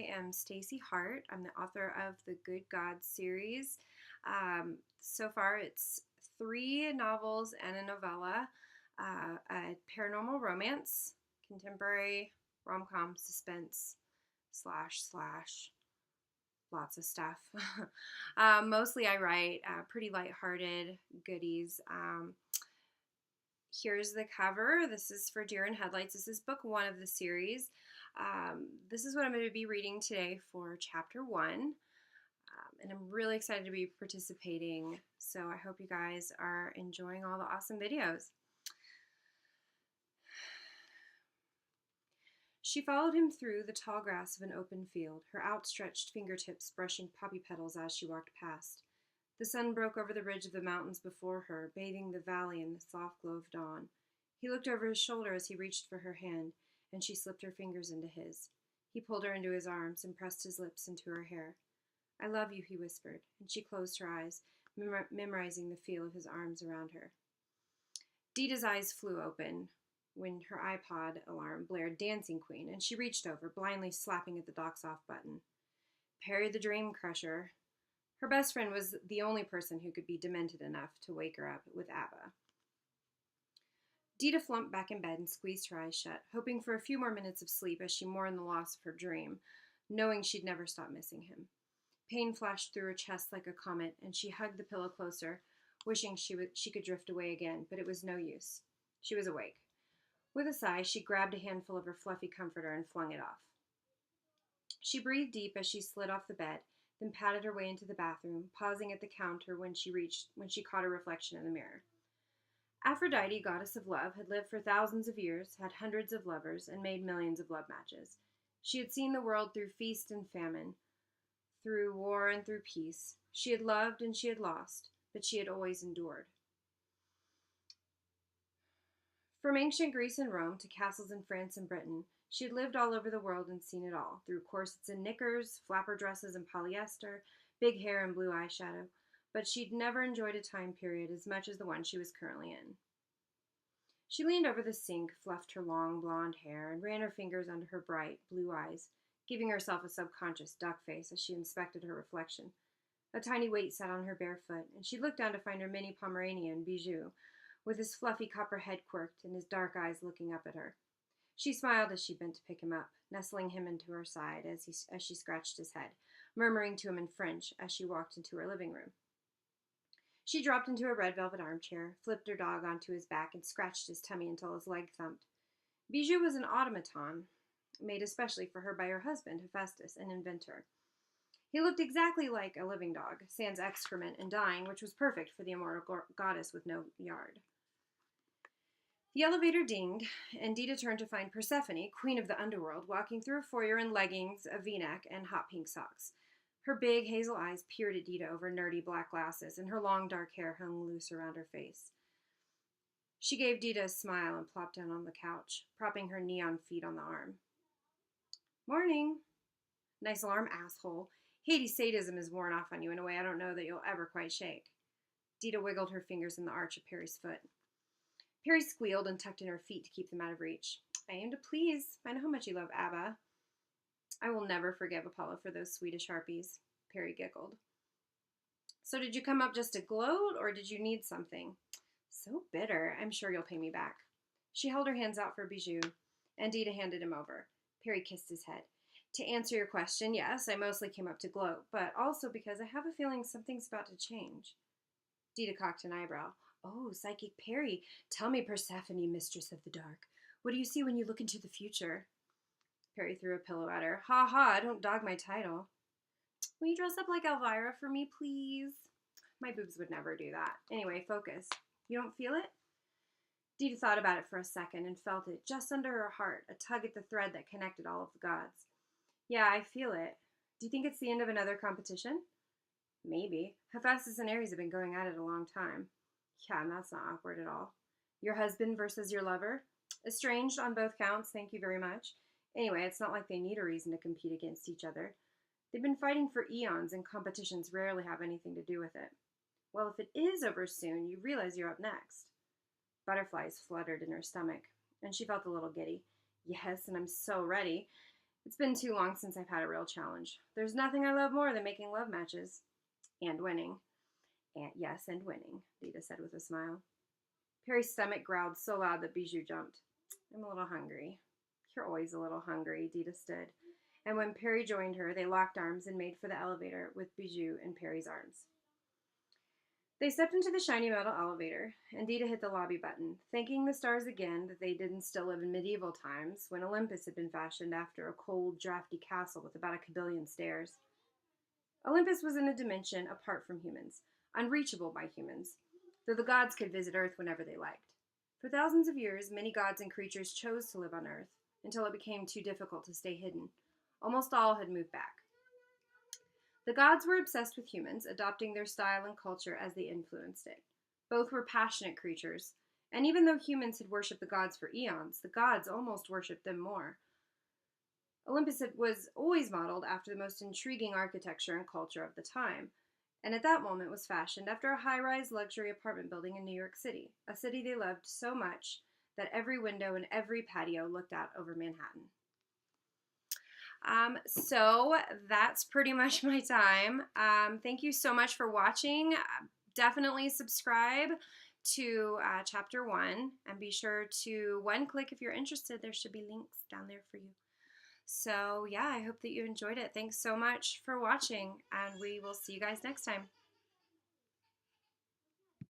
I am Staci Hart. I'm the author of the Good Gods series. So far, it's 3 novels and a novella, a paranormal romance, contemporary rom-com suspense slash lots of stuff. Mostly I write pretty lighthearted goodies. Here's the cover. This is for Deer in Headlights. This is book 1 of the series. This is what I'm going to be reading today for chapter 1. And I'm really excited to be participating. So I hope you guys are enjoying all the awesome videos. She followed him through the tall grass of an open field, her outstretched fingertips brushing poppy petals as she walked past. The sun broke over the ridge of the mountains before her, bathing the valley in the soft glow of dawn. He looked over his shoulder as he reached for her hand, and she slipped her fingers into his. He pulled her into his arms and pressed his lips into her hair. "I love you," he whispered, and she closed her eyes, memorizing the feel of his arms around her. Dita's eyes flew open when her iPod alarm blared Dancing Queen, and she reached over, blindly slapping at the dock's off button. Perry the Dream Crusher. Her best friend was the only person who could be demented enough to wake her up with ABBA. Dita slumped back in bed and squeezed her eyes shut, hoping for a few more minutes of sleep as she mourned the loss of her dream, knowing she'd never stop missing him. Pain flashed through her chest like a comet, and she hugged the pillow closer, wishing she could drift away again, but it was no use. She was awake. With a sigh, she grabbed a handful of her fluffy comforter and flung it off. She breathed deep as she slid off the bed, then patted her way into the bathroom, pausing at the counter when she caught her reflection in the mirror. Aphrodite, goddess of love, had lived for thousands of years, had hundreds of lovers, and made millions of love matches. She had seen the world through feast and famine, through war and through peace. She had loved and she had lost, but she had always endured. From ancient Greece and Rome to castles in France and Britain, she had lived all over the world and seen it all, through corsets and knickers, flapper dresses and polyester, big hair and blue eyeshadow, but she'd never enjoyed a time period as much as the one she was currently in. She leaned over the sink, fluffed her long blonde hair, and ran her fingers under her bright blue eyes, giving herself a subconscious duck face as she inspected her reflection. A tiny weight sat on her bare foot, and she looked down to find her mini Pomeranian, Bijou, with his fluffy copper head quirked and his dark eyes looking up at her. She smiled as she bent to pick him up, nestling him into her side as she scratched his head, murmuring to him in French as she walked into her living room. She dropped into a red velvet armchair, flipped her dog onto his back, and scratched his tummy until his leg thumped. Bijou was an automaton, made especially for her by her husband, Hephaestus, an inventor. He looked exactly like a living dog, sans excrement and dying, which was perfect for the immortal goddess with no yard. The elevator dinged, and Dita turned to find Persephone, queen of the underworld, walking through a foyer in leggings, a v-neck, and hot pink socks. Her big hazel eyes peered at Dita over nerdy black glasses, and her long dark hair hung loose around her face. She gave Dita a smile and plopped down on the couch, propping her neon feet on the arm. "Morning." "Nice alarm, asshole. Hades sadism is worn off on you in a way I don't know that you'll ever quite shake." Dita wiggled her fingers in the arch of Perry's foot. Perry squealed and tucked in her feet to keep them out of reach. "I aim to please. I know how much you love ABBA." "I will never forgive Apollo for those Swedish harpies," Perry giggled. "So did you come up just to gloat, or did you need something?" "So bitter. I'm sure you'll pay me back." She held her hands out for Bijou, and Dita handed him over. Perry kissed his head. "To answer your question, yes, I mostly came up to gloat, but also because I have a feeling something's about to change." Dita cocked an eyebrow. "Oh, Psychic Perry, tell me, Persephone, mistress of the dark. What do you see when you look into the future?" Perry threw a pillow at her. "Ha ha, don't dog my title." "Will you dress up like Elvira for me, please?" "My boobs would never do that. Anyway, focus. You don't feel it?" Dita thought about it for a second and felt it just under her heart, a tug at the thread that connected all of the gods. "Yeah, I feel it. Do you think it's the end of another competition?" "Maybe. Hephaestus and Ares have been going at it a long time." "Yeah, and that's not awkward at all." "Your husband versus your lover?" "Estranged on both counts, thank you very much. Anyway, it's not like they need a reason to compete against each other. They've been fighting for eons, and competitions rarely have anything to do with it." "Well, if it is over soon, you realize you're up next." Butterflies fluttered in her stomach, and she felt a little giddy. "Yes, and I'm so ready. It's been too long since I've had a real challenge. There's nothing I love more than making love matches. And winning. And yes, and winning, Dita said with a smile. Perry's stomach growled so loud that Bijou jumped. I'm a little hungry. You're always a little hungry, Dita stood. And when Perry joined her, they locked arms and made for the elevator with Bijou in Perry's arms. They stepped into the shiny metal elevator, and Dita hit the lobby button, thanking the stars again that they didn't still live in medieval times when Olympus had been fashioned after a cold, drafty castle with about a kabillion stairs. Olympus was in a dimension apart from humans, unreachable by humans, though the gods could visit Earth whenever they liked. For thousands of years, many gods and creatures chose to live on Earth, until it became too difficult to stay hidden. Almost all had moved back. The gods were obsessed with humans, adopting their style and culture as they influenced it. Both were passionate creatures, and even though humans had worshipped the gods for eons, the gods almost worshipped them more. Olympus was always modeled after the most intriguing architecture and culture of the time, and at that moment was fashioned after a high-rise luxury apartment building in New York City, a city they loved so much that every window and every patio looked out over Manhattan. So that's pretty much my time. Thank you so much for watching. Definitely subscribe to chapter 1, and be sure to one click if you're interested. There should be links down there for you. So yeah, I hope that you enjoyed it. Thanks so much for watching, and we will see you guys next time.